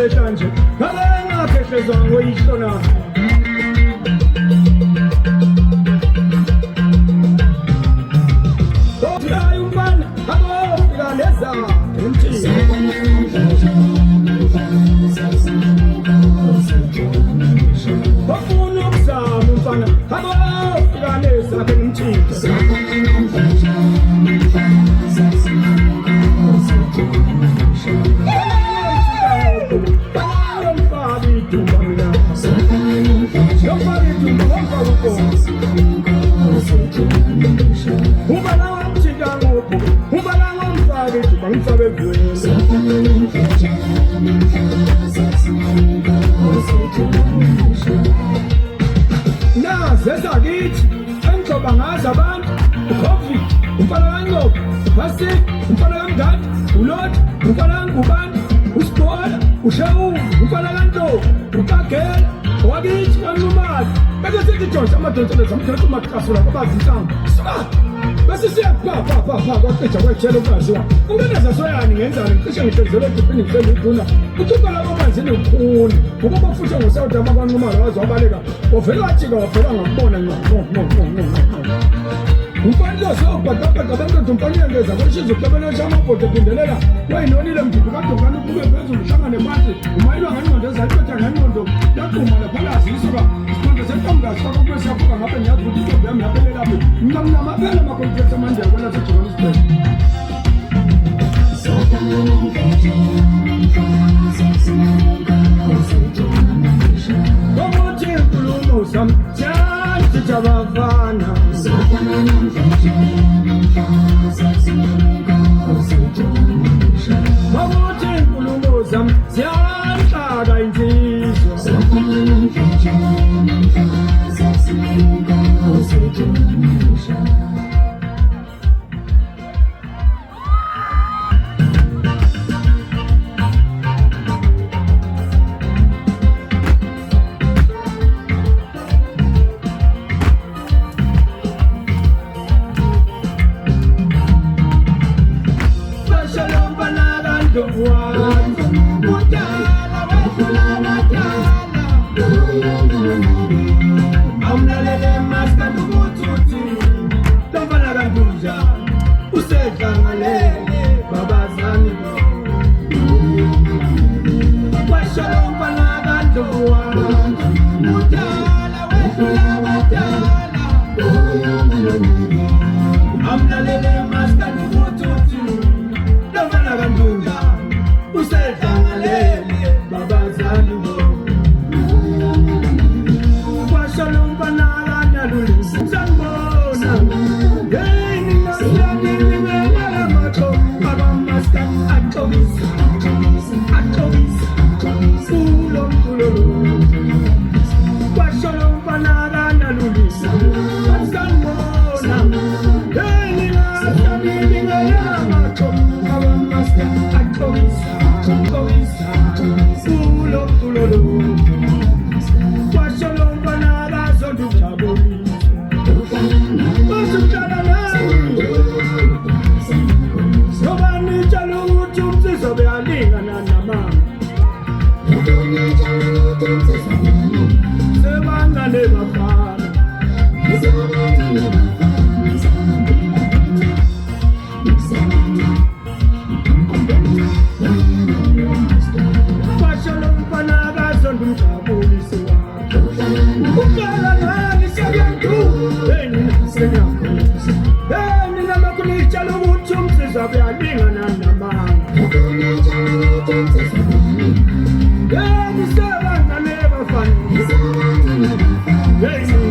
kanje ngabe ngakhehlezwa ngoyishona Othi umfana abofika leza emthini Bafuna ukuzama umfana abofika leza emthini Zesa kithi engcoba ngazi abantu uCovid umfana kaNqobo base umfana kaMngadi uLothi umfana kaNgubane uSibola uShawulu umfana kaNtlobo uKagela wakithi kaNxumalo bese sithi Jones amadonsela zamthetha uMakhasula kwabazinhlanga suka bese siyapha kwaceja kwetshela ukwaziwa ungeneza soyani ngenzani ngisho ngihlezelwe edibini ngicela uduna uthuka labo manzini ukhuni ukuba ufusha ngosawuthi abakwaNxumalo wazobaleka ovela wajika waphela ngakubona no umfana sobhaqabhaqa abantu umfaniyengeza kweshizo kubela shamabhodo bindelela wayinonile mdudu kadongana ukube phezulu uhlangane phansi umayilwa ngengqondo ezaliphetha ngengqondo yaquma laphalazi isuka isiqondo sentombi sifaka ukwesiyafuka ngapha ngiyazi ukuthi intombi yami yaphelelaphi mnamnamaphela amakhonfetha amande yakwela sejohannesburg Komuthi inkulumo sami siyathitha abafana Komuthi inkulumo sami siyahlaka insizwa Hey